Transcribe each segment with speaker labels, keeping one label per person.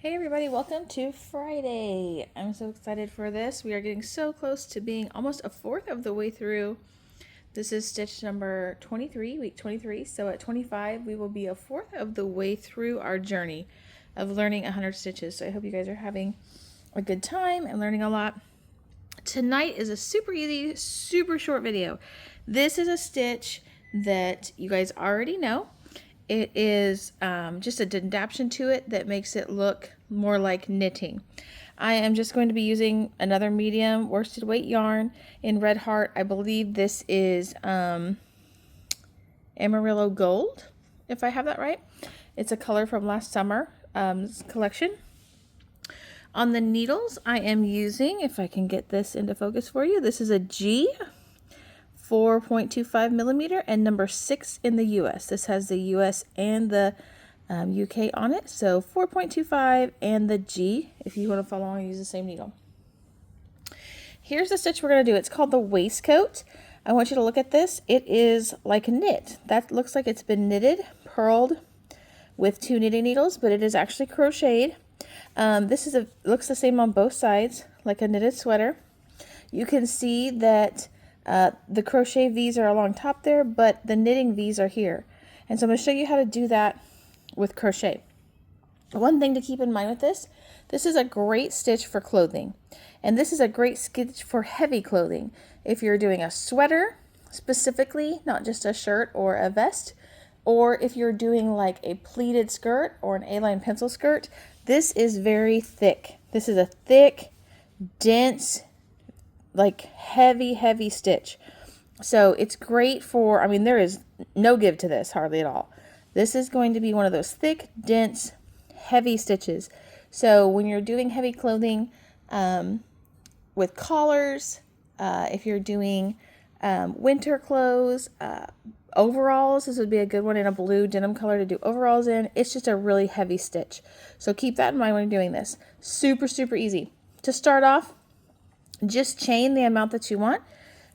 Speaker 1: Hey everybody, welcome to Friday. I'm so excited for this. We are getting so close to being almost a fourth of the way through. This is stitch number 23, week 23. So at 25, we will be a fourth of the way through our journey of learning 100 stitches. So I hope you guys are having a good time and learning a lot. Tonight is a super easy, super short video. This is a stitch that you guys already know. It is just a adaptation to it that makes it look more like knitting. I am just going to be using another medium worsted weight yarn in Red Heart. I believe this is Amarillo Gold, if I have that right. It's a color from last summer collection. On the needles, I am using, if I can get this into focus for you, this is a G 4.25 millimeter and number 6 in the US. This has the US and the UK on it. So 4.25 and the G, if you want to follow along and use the same needle. Here's the stitch we're going to do. It's called the waistcoat. I want you to look at this. It is like knit. That looks like it's been knitted, purled with 2 knitting needles, but it is actually crocheted. This looks the same on both sides, like a knitted sweater. You can see that the crochet V's are along top there, but the knitting V's are here. And so I'm going to show you how to do that with crochet. One thing to keep in mind with this is a great stitch for clothing. And this is a great stitch for heavy clothing. If you're doing a sweater specifically, not just a shirt or a vest, or if you're doing like a pleated skirt or an A-line pencil skirt, this is very thick. This is a thick, dense, like heavy stitch. So it's great for, I mean, there is no give to this hardly at all. This is going to be one of those thick, dense, heavy stitches. So when you're doing heavy clothing with collars, if you're doing winter clothes, overalls, this would be a good one in a blue denim color to do overalls in. It's just a really heavy stitch. So keep that in mind when you're doing this. Super easy. To start off, just chain the amount that you want,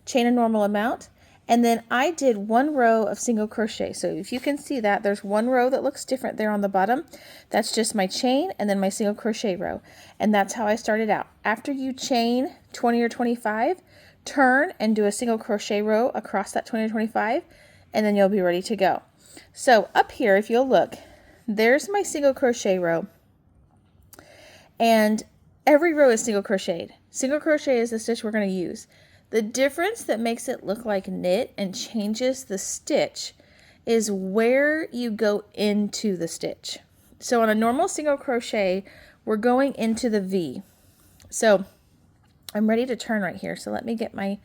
Speaker 1: chain a normal amount, and then I did 1 row of single crochet. So if you can see that, there's 1 row that looks different there on the bottom. That's just my chain and then my single crochet row. And that's how I started out. After you chain 20 or 25, turn and do a single crochet row across that 20 or 25, and then you'll be ready to go. So up here, if you'll look, there's my single crochet row. And every row is single crocheted. Single crochet is the stitch we're going to use. The difference that makes it look like knit and changes the stitch is where you go into the stitch. So on a normal single crochet, we're going into the V. So I'm ready to turn right here. So let me get my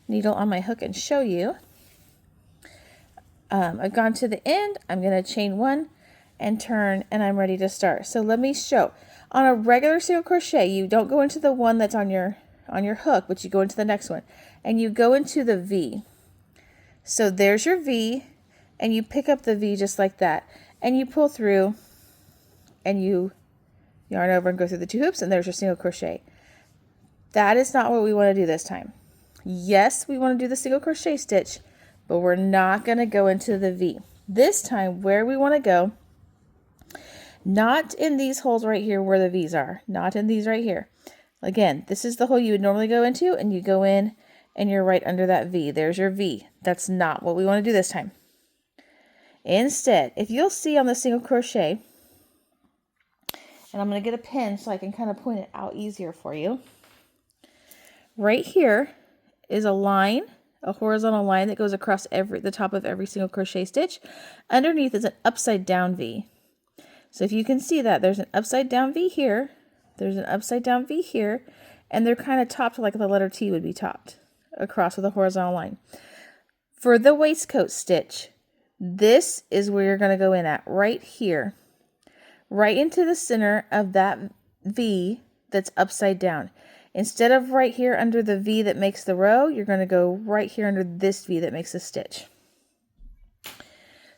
Speaker 1: needle on my hook and show you. I've gone to the end. I'm going to chain 1 and turn, and I'm ready to start. So let me show. On a regular single crochet, you don't go into the one that's on your hook, but you go into the next one, and you go into the V. So there's your V, and you pick up the V just like that, and you pull through, and you yarn over and go through the 2 hoops, and there's your single crochet. That is not what we want to do this time. Yes, we want to do the single crochet stitch, but we're not going to go into the V. This time, where we want to go, not in these holes right here where the V's are, not in these right here. Again, this is the hole you would normally go into, and you go in and you're right under that V. There's your V. That's not what we want to do this time. Instead, if you'll see on the single crochet, and I'm going to get a pin so I can kind of point it out easier for you. Right here is a line, a horizontal line that goes across the top of every single crochet stitch. Underneath is an upside down V. So if you can see that, there's an upside down V here, there's an upside down V here, and they're kind of topped like the letter T would be topped across with a horizontal line. For the waistcoat stitch, this is where you're going to go in at, right here, right into the center of that V that's upside down. Instead of right here under the V that makes the row, you're going to go right here under this V that makes the stitch.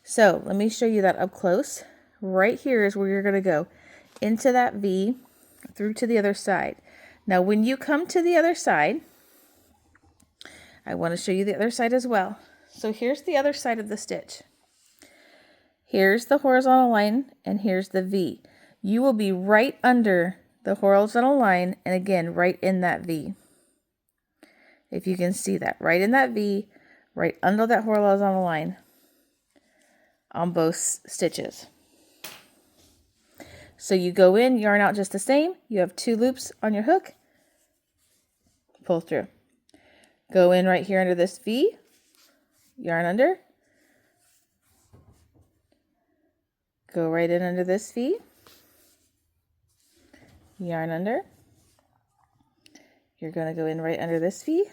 Speaker 1: So let me show you that up close. Right here is where you're going to go into that V through to the other side. Now when you come to the other side, I want to show you the other side as well. So here's the other side of the stitch. Here's the horizontal line and here's the V. you will be right under the horizontal line, and again, right in that V. If you can see that, right in that V, right under that horizontal line on both stitches. So you go in, yarn out just the same. You have 2 loops on your hook, pull through. Go in right here under this V, yarn under, go right in under this V, yarn under. You're going to go in right under this V,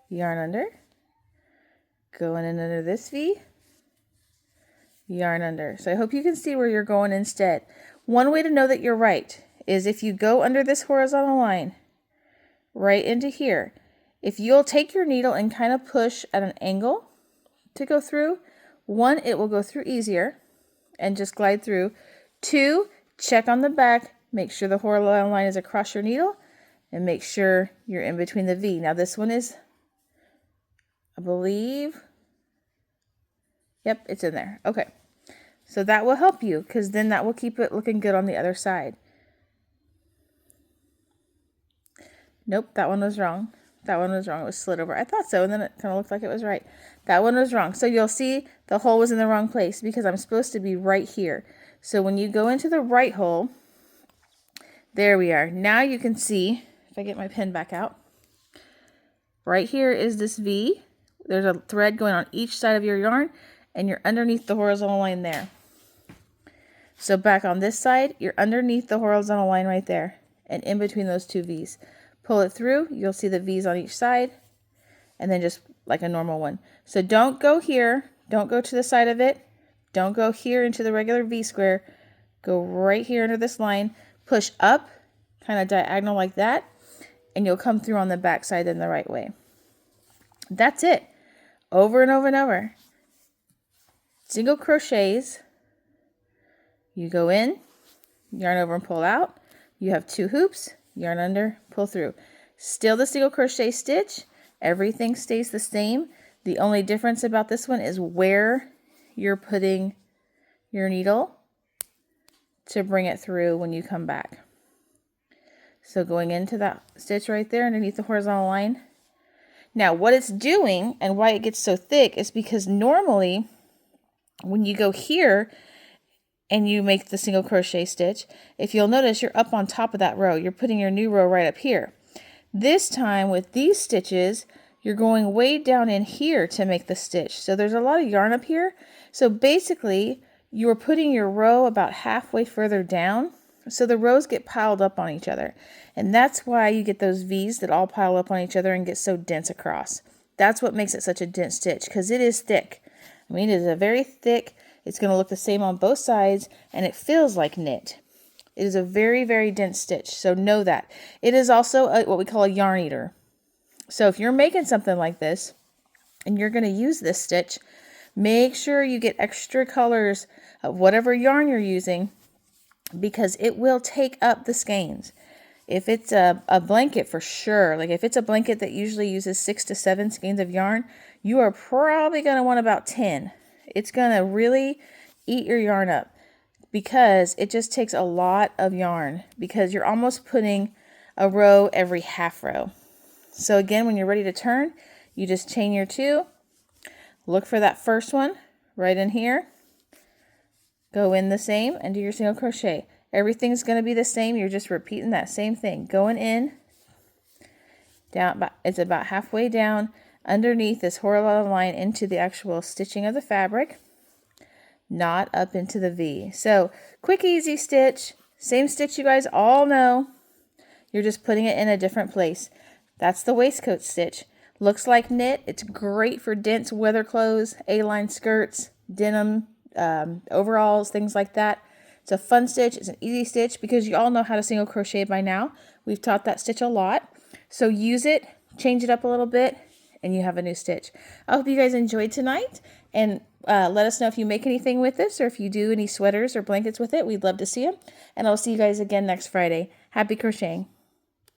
Speaker 1: yarn under, going in under this V, yarn under. So I hope you can see where you're going instead. One way to know that you're right is if you go under this horizontal line, right into here, if you'll take your needle and kind of push at an angle to go through, 1, it will go through easier and just glide through. 2, check on the back, make sure the horizontal line is across your needle, and make sure you're in between the V. Now this one is, I believe, yep, it's in there. Okay, so that will help you because then that will keep it looking good on the other side. Nope, that one was wrong. That one was wrong. It was slid over. I thought so, and then it kind of looked like it was right. That one was wrong. So you'll see the hole was in the wrong place because I'm supposed to be right here. So when you go into the right hole, there we are. Now you can see, if I get my pen back out, right here is this V. There's a thread going on each side of your yarn, and you're underneath the horizontal line there. So back on this side, you're underneath the horizontal line right there, and in between those 2 V's. Pull it through, you'll see the V's on each side, and then just like a normal one. So don't go here, don't go to the side of it, don't go here into the regular V square, go right here under this line, push up, kind of diagonal like that, and you'll come through on the back side in the right way. That's it, over and over and over. Single crochets, you go in, yarn over and pull out, you have 2 hoops, yarn under, pull through. Still the single crochet stitch, everything stays the same. The only difference about this one is where you're putting your needle to bring it through when you come back. So going into that stitch right there underneath the horizontal line. Now what it's doing and why it gets so thick is because normally when you go here and you make the single crochet stitch, if you'll notice, you're up on top of that row. You're putting your new row right up here. This time with these stitches, you're going way down in here to make the stitch. So there's a lot of yarn up here. So basically, you're putting your row about halfway further down. So the rows get piled up on each other. And that's why you get those V's that all pile up on each other and get so dense across. That's what makes it such a dense stitch, because it is thick. I mean, it is a very thick. It's going to look the same on both sides, and it feels like knit. It is a very, very dense stitch, so know that. It is also what we call a yarn eater. So if you're making something like this, and you're going to use this stitch, make sure you get extra colors of whatever yarn you're using, because it will take up the skeins. If it's a blanket, for sure, like if it's a blanket that usually uses 6 to 7 skeins of yarn, you are probably going to want about 10. It's going to really eat your yarn up because it just takes a lot of yarn, because you're almost putting a row every half row. So again, when you're ready to turn, you just chain your 2, look for that first one right in here, go in the same and do your single crochet. Everything's going to be the same. You're just repeating that same thing, going in, down, it's about halfway down underneath this horizontal line into the actual stitching of the fabric, not up into the V. So quick, easy stitch, same stitch you guys all know. You're just putting it in a different place. That's the waistcoat stitch. Looks like knit. It's great for dense weather clothes, A-line skirts, denim, overalls, things like that. It's a fun stitch. It's an easy stitch because you all know how to single crochet by now. We've taught that stitch a lot. So use it, change it up a little bit, and you have a new stitch. I hope you guys enjoyed tonight, and let us know if you make anything with this, or if you do any sweaters or blankets with it. We'd love to see them. And I'll see you guys again next Friday. Happy crocheting.